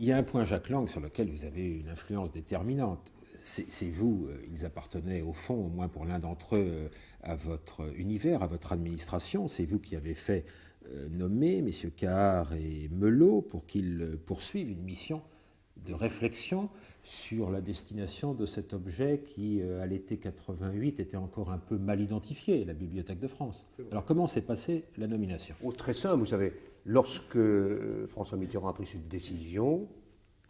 Il y a un point, Jacques Lang, sur lequel vous avez une influence déterminante. C'est vous, ils appartenaient au fond, au moins pour l'un d'entre eux, à votre univers, à votre administration. C'est vous qui avez fait nommer M. Cahard et Melot pour qu'ils poursuivent une mission de réflexion sur la destination de cet objet qui, à l'été 88, était encore un peu mal identifié, la Bibliothèque de France. Alors comment s'est passée la nomination? Très simple, vous savez, lorsque François Mitterrand a pris cette décision,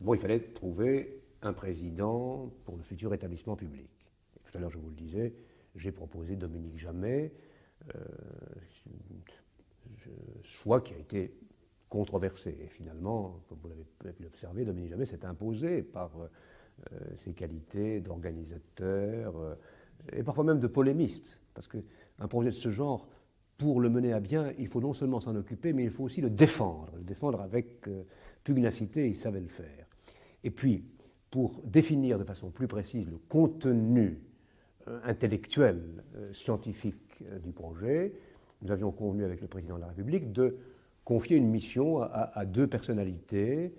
il fallait trouver un président pour le futur établissement public. Et tout à l'heure, je vous le disais, j'ai proposé Dominique Jamais, choix qui a été controversé. Et finalement, comme vous l'avez pu l'observer, Dominique Jamais s'est imposé par ses qualités d'organisateur et parfois même de polémiste. Parce qu'un projet de ce genre, pour le mener à bien, il faut non seulement s'en occuper, mais il faut aussi le défendre avec pugnacité, il savait le faire. Et puis, pour définir de façon plus précise le contenu intellectuel, scientifique du projet, nous avions convenu avec le président de la République de confier une mission à deux personnalités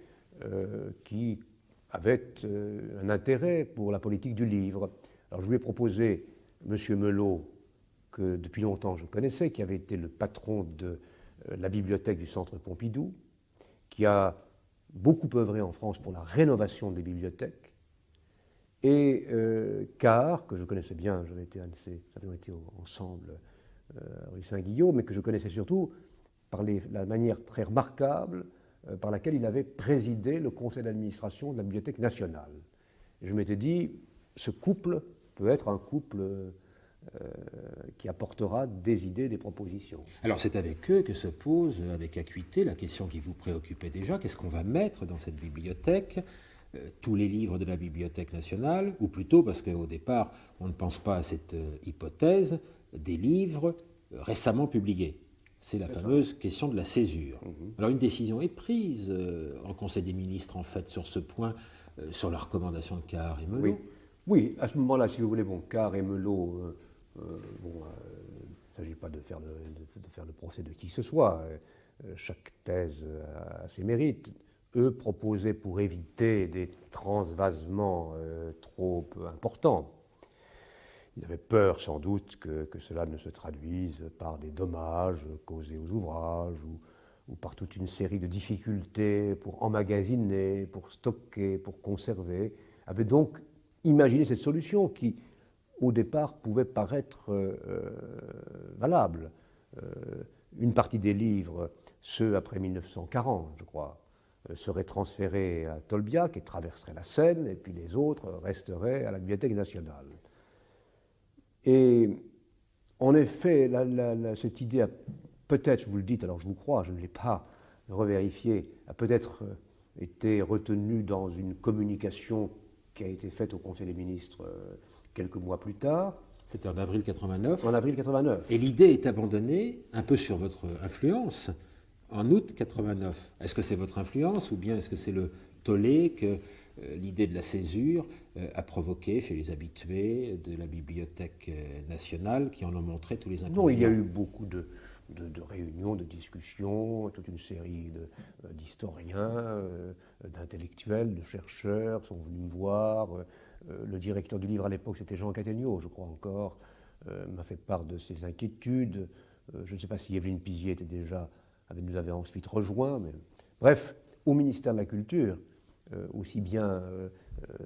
qui avaient un intérêt pour la politique du livre. Alors je lui ai proposé M. Melot, que depuis longtemps je connaissais, qui avait été le patron de la bibliothèque du Centre Pompidou, qui a beaucoup œuvré en France pour la rénovation des bibliothèques, et Cahard, que je connaissais bien, nous avions été ensemble rue Saint-Guillaume, mais que je connaissais surtout par la manière très remarquable par laquelle il avait présidé le conseil d'administration de la Bibliothèque nationale. Et je m'étais dit, ce couple peut être un couple qui apportera des idées, des propositions. Alors c'est avec eux que se pose avec acuité la question qui vous préoccupait déjà, qu'est-ce qu'on va mettre dans cette bibliothèque? Tous les livres de la Bibliothèque nationale, ou plutôt, parce qu'au départ on ne pense pas à cette hypothèse, des livres récemment publiés. C'est la fameuse question de la césure. Alors une décision est prise en Conseil des ministres, en fait, sur ce point, sur la recommandation de Cahard et Melot. Oui, à ce moment-là, si vous voulez, Cahard et Melot, il ne s'agit pas de faire le procès de qui que ce soit. Chaque thèse a ses mérites. Eux proposaient pour éviter des transvasements trop importants. Ils avaient peur sans doute que cela ne se traduise par des dommages causés aux ouvrages ou par toute une série de difficultés pour emmagasiner, pour stocker, pour conserver. Ils avaient donc imaginé cette solution qui, au départ, pouvait paraître valable. Une partie des livres, ceux après 1940, je crois, seraient transférés à Tolbiac et traverseraient la Seine, et puis les autres resteraient à la Bibliothèque nationale. Et en effet, cette idée a peut-être, vous le dites, alors je vous crois, je ne l'ai pas revérifié, a peut-être été retenue dans une communication qui a été faite au Conseil des ministres quelques mois plus tard. C'était en avril 89. En avril 89. Et l'idée est abandonnée, un peu sur votre influence, en août 89. Est-ce que c'est votre influence ou bien est-ce que c'est le tollé que l'idée de la césure a provoqué chez les habitués de la Bibliothèque nationale qui en ont montré tous les inconvénients? Non, il y a eu beaucoup de réunions, de discussions, toute une série d'historiens, d'intellectuels, de chercheurs sont venus me voir. Le directeur du livre à l'époque, c'était Jean Cattegnaud, je crois encore, m'a fait part de ses inquiétudes. Je ne sais pas si Evelyne Pizier nous avait ensuite rejoint, mais bref, au ministère de la Culture, aussi bien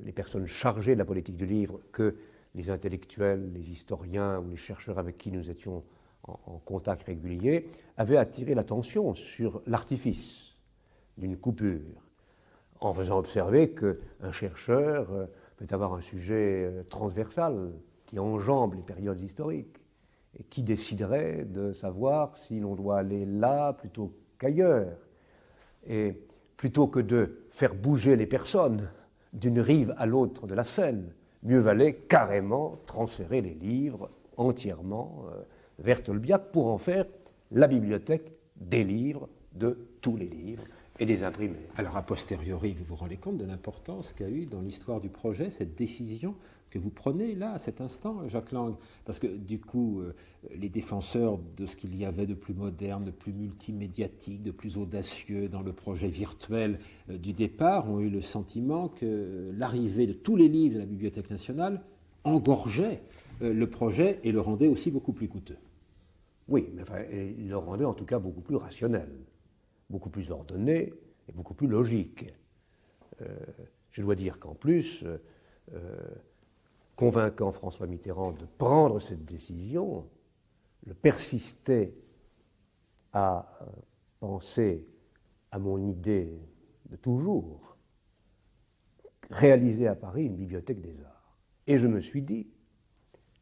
les personnes chargées de la politique du livre que les intellectuels, les historiens ou les chercheurs avec qui nous étions en contact régulier, avaient attiré l'attention sur l'artifice d'une coupure, en faisant observer qu'un chercheur peut avoir un sujet transversal qui enjambe les périodes historiques et qui déciderait de savoir si l'on doit aller là plutôt qu'ailleurs. Et plutôt que de faire bouger les personnes d'une rive à l'autre de la Seine, mieux valait carrément transférer les livres entièrement vers Tolbiac pour en faire la bibliothèque des livres, de tous les livres. et les imprimer. Alors, a posteriori, vous vous rendez compte de l'importance qu'a eu dans l'histoire du projet cette décision que vous prenez là, à cet instant, Jacques Lang? Parce que du coup, les défenseurs de ce qu'il y avait de plus moderne, de plus multimédiatique, de plus audacieux dans le projet virtuel du départ ont eu le sentiment que l'arrivée de tous les livres de la Bibliothèque nationale engorgeait le projet et le rendait aussi beaucoup plus coûteux. Oui, mais enfin, il le rendait en tout cas beaucoup plus rationnel, beaucoup plus ordonné et beaucoup plus logique. Je dois dire qu'en plus, convainquant François Mitterrand de prendre cette décision, le persistait à penser à mon idée de toujours, réaliser à Paris une bibliothèque des arts. Et je me suis dit,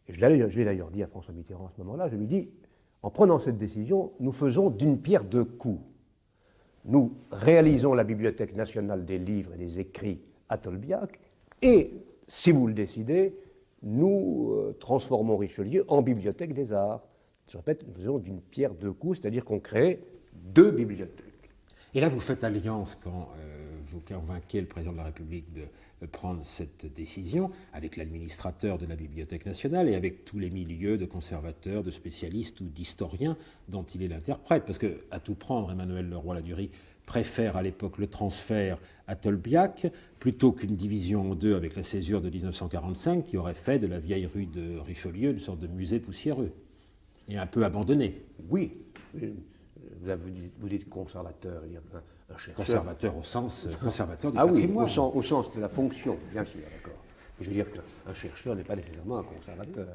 et je l'ai d'ailleurs dit à François Mitterrand à ce moment-là, je lui dis, en prenant cette décision, nous faisons d'une pierre deux coups. Nous réalisons la Bibliothèque nationale des livres et des écrits à Tolbiac, et, si vous le décidez, nous transformons Richelieu en Bibliothèque des arts. Je répète, nous faisons d'une pierre deux coups, c'est-à-dire qu'on crée deux bibliothèques. Et là, vous faites alliance quand vous convainquez le président de la République de prendre cette décision avec l'administrateur de la Bibliothèque nationale et avec tous les milieux de conservateurs, de spécialistes ou d'historiens dont il est l'interprète. Parce que, à tout prendre, Emmanuel Leroy-Ladurie préfère à l'époque le transfert à Tolbiac plutôt qu'une division en deux avec la césure de 1945 qui aurait fait de la vieille rue de Richelieu une sorte de musée poussiéreux et un peu abandonné. Oui, vous dites conservateur, il y a un chercheur. Conservateur au sens conservateur du ah patrimoine. Oui, au sens de la fonction, bien sûr, d'accord. Mais je veux dire qu'un chercheur n'est pas nécessairement un conservateur.